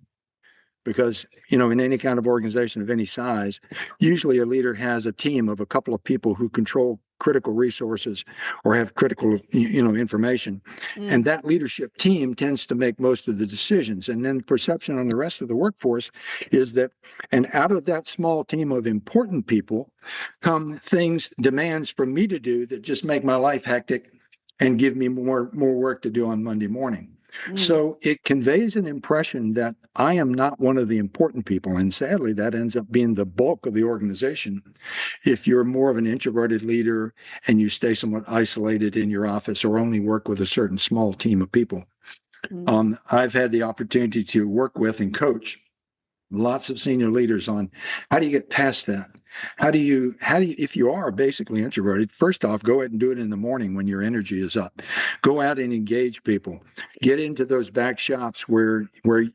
Because, in any kind of organization of any size, usually a leader has a team of a couple of people who control critical resources or have critical, information. And that leadership team tends to make most of the decisions. And then perception on the rest of the workforce is that, and out of that small team of important people come demands from me to do that just make my life hectic and give me more work to do on Monday morning. So it conveys an impression that I am not one of the important people. And sadly, that ends up being the bulk of the organization. If you're more of an introverted leader and you stay somewhat isolated in your office or only work with a certain small team of people. I've had the opportunity to work with and coach lots of senior leaders on how do you get past that? How do you, if you are basically introverted, first off, go ahead and do it in the morning when your energy is up. Go out and engage people. Get into those back shops where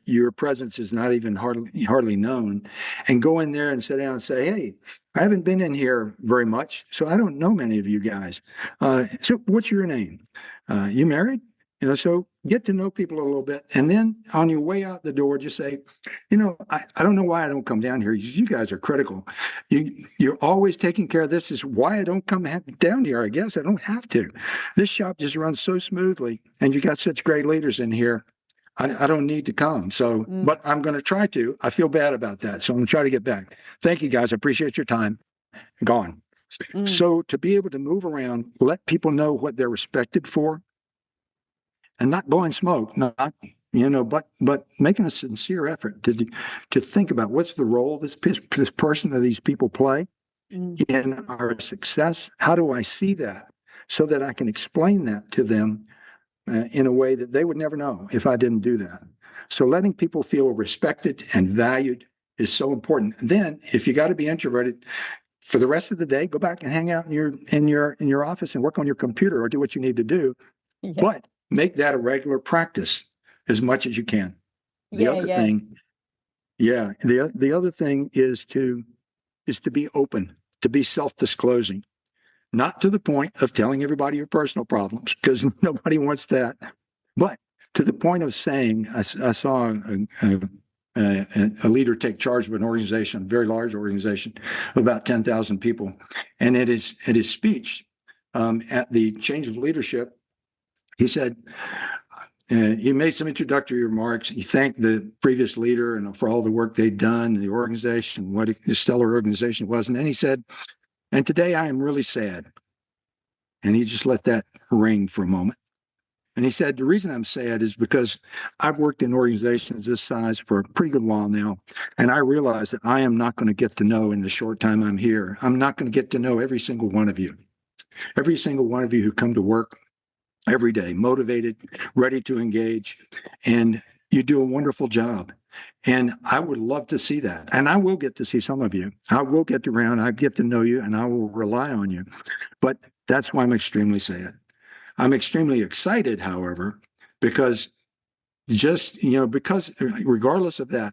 your presence is not even hardly known, and go in there and sit down and say, hey, I haven't been in here very much, so I don't know many of you guys. So what's your name? You married? So get to know people a little bit. And then on your way out the door, just say, I don't know why I don't come down here. You guys are critical. You're always taking care of this. This is why I don't come down here. I guess I don't have to. This shop just runs so smoothly, and you got such great leaders in here. I don't need to come. So, but I'm going to try to. I feel bad about that. So I'm going to try to get back. Thank you, guys. I appreciate your time. Gone. So to be able to move around, let people know what they're respected for, and not blowing smoke, but making a sincere effort to think about what's the role this person or these people play in our success. How do I see that so that I can explain that to them in a way that they would never know if I didn't do that. So letting people feel respected and valued is so important. Then, if you got to be introverted, for the rest of the day, go back and hang out in your office and work on your computer or do what you need to do. Yeah. But make that a regular practice as much as you can. The other thing, the other thing is to be open, to be self-disclosing, not to the point of telling everybody your personal problems, because nobody wants that, but to the point of saying, I saw a leader take charge of an organization, a very large organization of about 10,000 people. And at his speech at the change of leadership, he said, he made some introductory remarks. He thanked the previous leader and for all the work they'd done, the organization, what a stellar organization it was. And then he said, and today I am really sad. And he just let that ring for a moment. And he said, the reason I'm sad is because I've worked in organizations this size for a pretty good while now. And I realize that I am not going to get to know in the short time I'm here. I'm not going to get to know every single one of you who come to work every day, motivated, ready to engage. And you do a wonderful job. And I would love to see that. And I will get to see some of you. I will get around, I get to know you, and I will rely on you. But that's why I'm extremely sad. I'm extremely excited, however, because because regardless of that,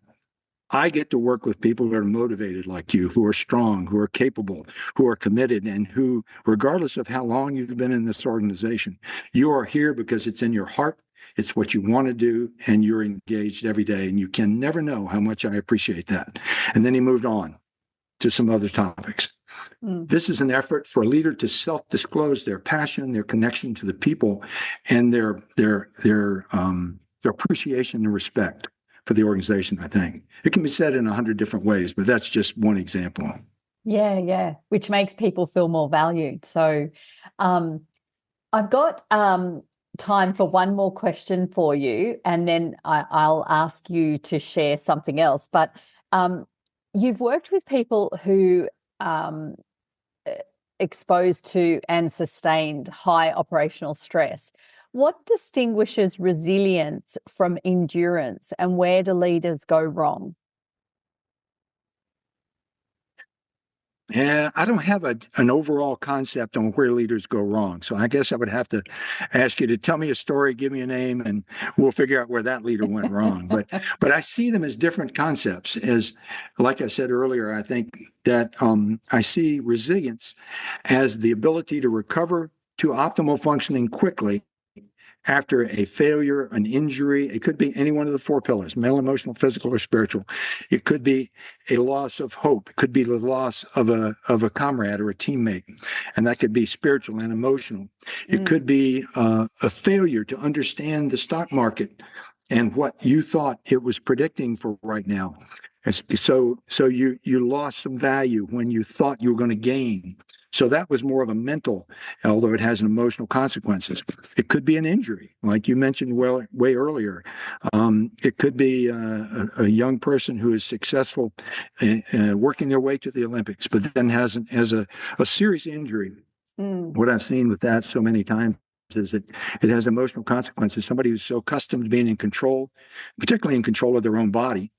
I get to work with people who are motivated like you, who are strong, who are capable, who are committed, and who, regardless of how long you've been in this organization, you are here because it's in your heart, it's what you want to do, and you're engaged every day. And you can never know how much I appreciate that. And then he moved on to some other topics. This is an effort for a leader to self-disclose their passion, their connection to the people, and their appreciation and respect for the organization. I think it can be said in 100 different ways, but that's just one example. Yeah, which makes people feel more valued. So, I've got time for one more question for you, and then I'll ask you to share something else. But you've worked with people who exposed to and sustained high operational stress. What distinguishes resilience from endurance, and where do leaders go wrong? Yeah, I don't have an overall concept on where leaders go wrong. So I guess I would have to ask you to tell me a story, give me a name, and we'll figure out where that leader went wrong. But I see them as different concepts. As, like I said earlier, I think that I see resilience as the ability to recover to optimal functioning quickly after a failure, an injury. It could be any one of the four pillars: mental, emotional, physical, or spiritual. It could be a loss of hope. It could be the loss of a comrade or a teammate, and that could be spiritual and emotional. It could be a failure to understand the stock market and what you thought it was predicting for right now. So you lost some value when you thought you were going to gain. So that was more of a mental, although it has an emotional consequences. It could be an injury, like you mentioned way earlier. It could be a young person who is successful working their way to the Olympics, but then has a serious injury. What I've seen with that so many times is that it has emotional consequences. Somebody who's so accustomed to being in control, particularly in control of their own body,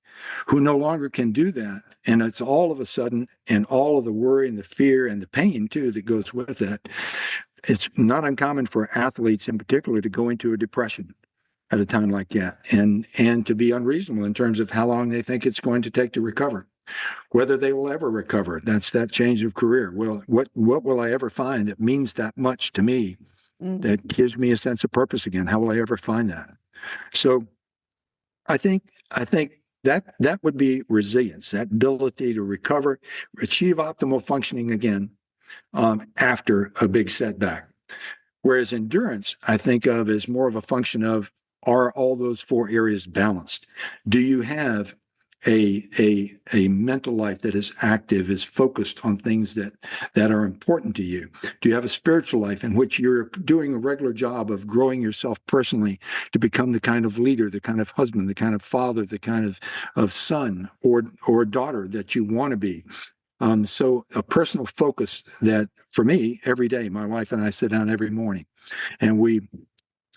who no longer can do that. And it's all of a sudden, and all of the worry and the fear and the pain too that goes with that. It's not uncommon for athletes in particular to go into a depression at a time like that, and to be unreasonable in terms of how long they think it's going to take to recover, whether they will ever recover. That's that change of career. Well, what will I ever find that means that much to me, that gives me a sense of purpose again? How will I ever find that? So I think that would be resilience, that ability to recover, achieve optimal functioning again after a big setback. Whereas endurance, I think of as more of a function of, are all those four areas balanced? Do you have a mental life that is active, is focused on things that are important to you? Do you have a spiritual life in which you're doing a regular job of growing yourself personally to become the kind of leader, the kind of husband, the kind of father, the kind of son or daughter that you want to be? So a personal focus that, for me, every day, my wife and I sit down every morning, and we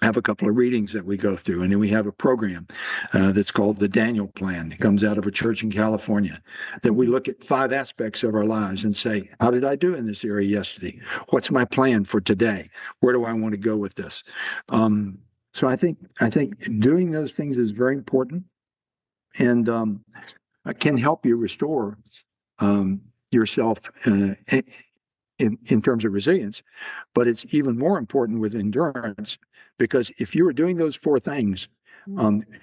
have a couple of readings that we go through, and then we have a program that's called the Daniel Plan. It comes out of a church in California that we look at 5 aspects of our lives and say, how did I do in this area yesterday? What's my plan for today? Where do I want to go with this? So I think doing those things is very important, and can help you restore yourself in terms of resilience. But it's even more important with endurance, because if you are doing those 4 things,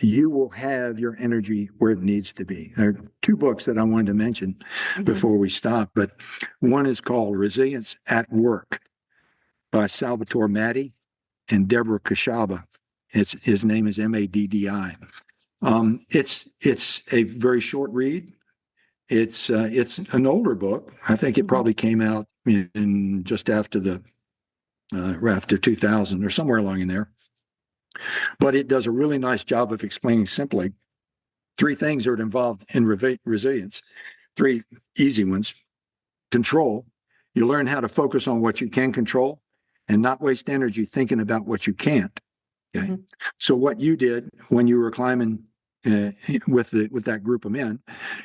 you will have your energy where it needs to be. There are 2 books that I wanted to mention before we stop, but one is called Resilience at Work by Salvatore Maddi and Deborah Kashaba. His name is Maddi. It's a very short read. It's an older book. I think it probably came out in just after after 2000 or somewhere along in there. But it does a really nice job of explaining simply 3 things that are involved in resilience. 3 easy ones. Control. You learn how to focus on what you can control and not waste energy thinking about what you can't. Okay. So what you did when you were climbing with that group of men,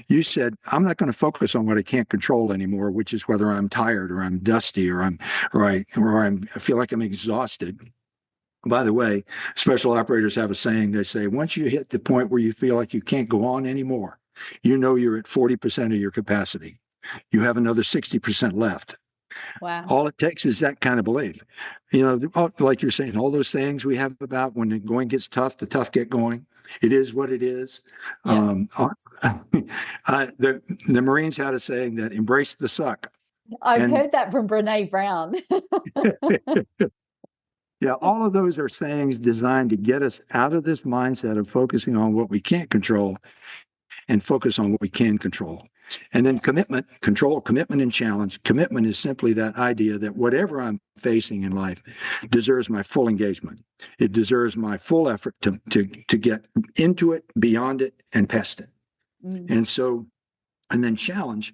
you said, I'm not going to focus on what I can't control anymore, which is whether I'm tired or I'm dusty or I feel like I'm exhausted. By the way, special operators have a saying. They say, once you hit the point where you feel like you can't go on anymore, you know you're at 40% of your capacity. You have another 60% left. Wow. All it takes is that kind of belief. Like you're saying, all those things we have about when the going gets tough, the tough get going. It is what it is. Yeah. The Marines had a saying that embrace the suck. I've heard that from Brene Brown. Yeah, all of those are sayings designed to get us out of this mindset of focusing on what we can't control and focus on what we can control. And then commitment, control, commitment, and challenge. Commitment is simply that idea that whatever I'm facing in life deserves my full engagement. It deserves my full effort to get into it, beyond it, and past it. And then challenge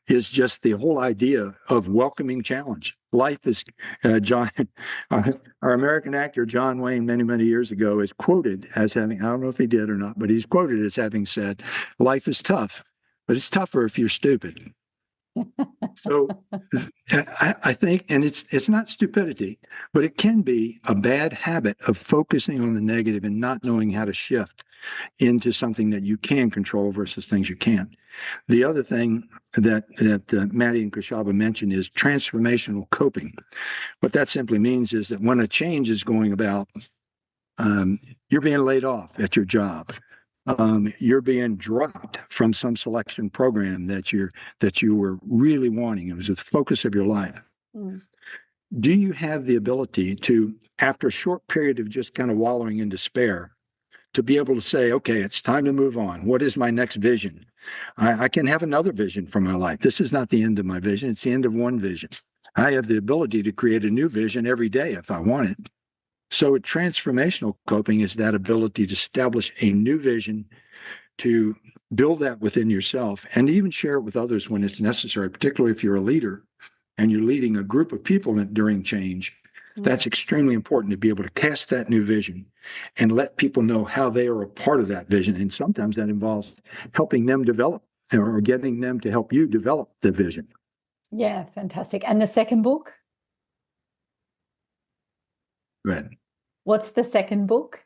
is just the whole idea of welcoming challenge. Life is, our American actor, John Wayne, many, many years ago, is quoted as having, I don't know if he did or not, but he's quoted as having said, life is tough, but it's tougher if you're stupid. So I think, and it's not stupidity, but it can be a bad habit of focusing on the negative and not knowing how to shift into something that you can control versus things you can't. The other thing that Maddi and Kashaba mentioned is transformational coping. What that simply means is that when a change is going about, you're being laid off at your job. You're being dropped from some selection program that you were really wanting. It was the focus of your life. Do you have the ability to, after a short period of just kind of wallowing in despair, to be able to say, okay, it's time to move on. What is my next vision? I can have another vision for my life. This is not the end of my vision. It's the end of one vision. I have the ability to create a new vision every day if I want it. So transformational coping is that ability to establish a new vision, to build that within yourself, and even share it with others when it's necessary, particularly if you're a leader and you're leading a group of people during change. That's extremely important to be able to cast that new vision and let people know how they are a part of that vision. And sometimes that involves helping them develop or getting them to help you develop the vision. Yeah, fantastic. And the second book? Go ahead. What's the second book?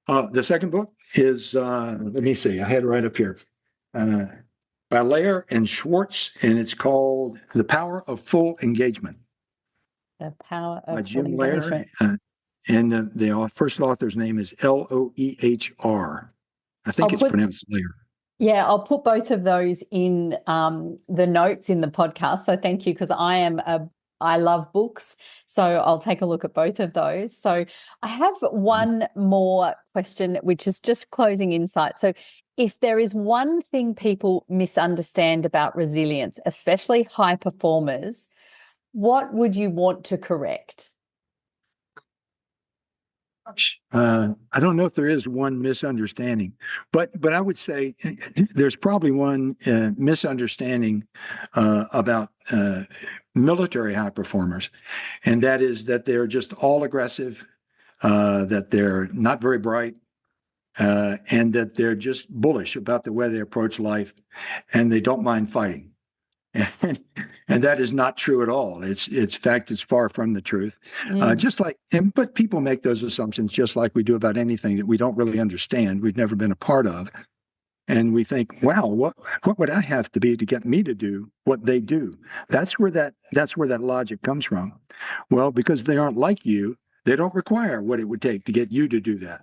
The second book is, let me see, I had it right up here, by Lair and Schwartz, and it's called The Power of Full Engagement. The Power of by Full Jim Engagement. Lair, and the first author's name is Loehr. I think it's pronounced Lair. Yeah, I'll put both of those in the notes in the podcast. So thank you, because I love books, so I'll take a look at both of those. So I have one more question, which is just closing insight. So if there is one thing people misunderstand about resilience, especially high performers, what would you want to correct? I don't know if there is one misunderstanding, but I would say there's probably one misunderstanding about military high performers, and that is that they're just all aggressive. that they're not very bright, and that they're just bullish about the way they approach life, and they don't mind fighting. And that is not true at all. It's fact, it's far from the truth. But people make those assumptions just like we do about anything that we don't really understand, we've never been a part of. And we think, wow, what would I have to be to get me to do what they do? That's where that logic comes from. Well, because they aren't like you, they don't require what it would take to get you to do that.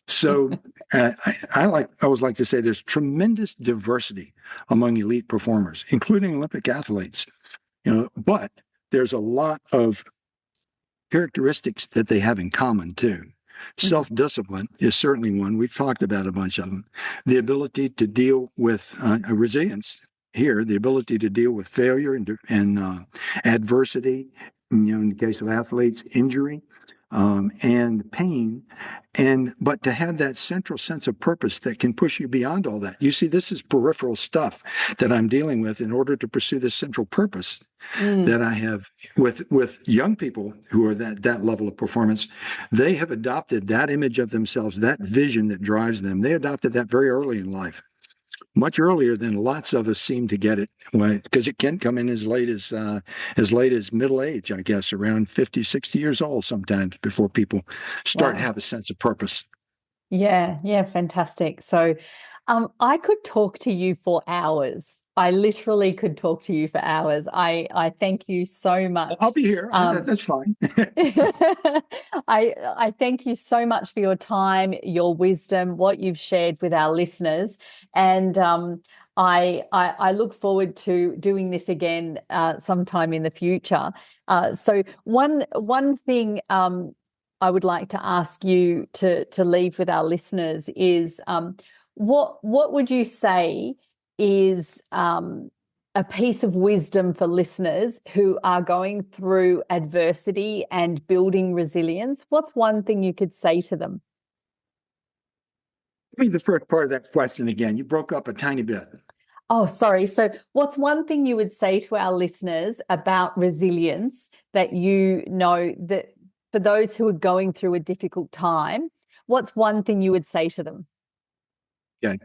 So I always like to say there's tremendous diversity among elite performers, including Olympic athletes. But there's a lot of characteristics that they have in common too. Self-discipline is certainly one. We've talked about a bunch of them. The ability to deal with resilience here, the ability to deal with failure and adversity, in the case of athletes, injury, and pain, but to have that central sense of purpose that can push you beyond all that. You see, this is peripheral stuff that I'm dealing with in order to pursue this central purpose that I have with young people who are that level of performance. They have adopted that image of themselves, that vision that drives them. They adopted that very early in life, much earlier than lots of us seem to get it, because it can come in as late as middle age, I guess, around 50, 60 years old sometimes, before people start to have a sense of purpose. Yeah, fantastic. So I could talk to you for hours. I literally could talk to you for hours. I thank you so much. I'll be here. That's fine. I thank you so much for your time, your wisdom, what you've shared with our listeners. And I look forward to doing this again sometime in the future. So one thing I would like to ask you to leave with our listeners is what would you say is a piece of wisdom for listeners who are going through adversity and building resilience? What's one thing you could say to them? Give me the first part of that question again. You broke up a tiny bit. Oh, sorry. So what's one thing you would say to our listeners about resilience that that for those who are going through a difficult time, what's one thing you would say to them? Okay.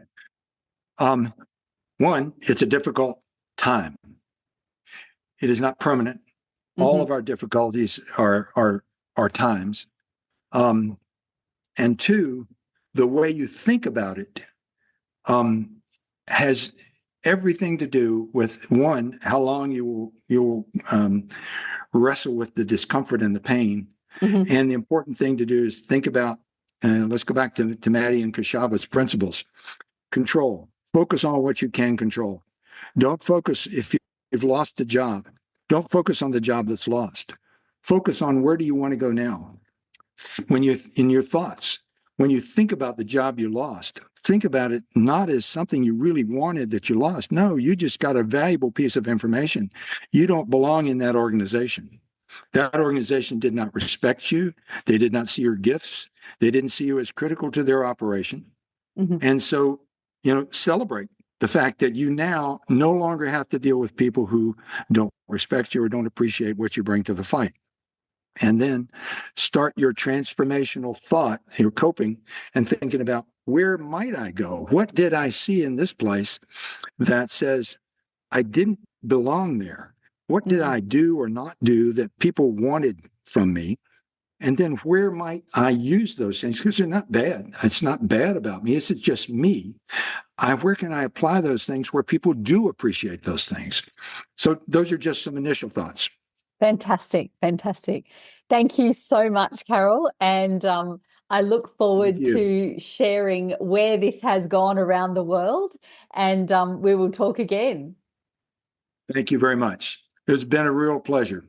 One, it's a difficult time. It is not permanent. All of our difficulties are times. And two, the way you think about it has everything to do with, one, how long you'll wrestle with the discomfort and the pain. And the important thing to do is think about, let's go back to Maddie and Kashaba's principles. Control. Focus on what you can control. Don't focus if you've lost a job. Don't focus on the job that's lost. Focus on where do you want to go now. When you're in your thoughts, when you think about the job you lost, think about it not as something you really wanted that you lost. No, you just got a valuable piece of information. You don't belong in that organization. That organization did not respect you. They did not see your gifts. They didn't see you as critical to their operation. And so, celebrate the fact that you now no longer have to deal with people who don't respect you or don't appreciate what you bring to the fight. And then start your transformational thought, your coping, and thinking about, where might I go? What did I see in this place that says I didn't belong there? What did I do or not do that people wanted from me? And then where might I use those things? Because they're not bad. It's not bad about me. It's just me. Where can I apply those things where people do appreciate those things? So those are just some initial thoughts. Fantastic. Thank you so much, Carroll. And I look forward to sharing where this has gone around the world. And we will talk again. Thank you very much. It's been a real pleasure.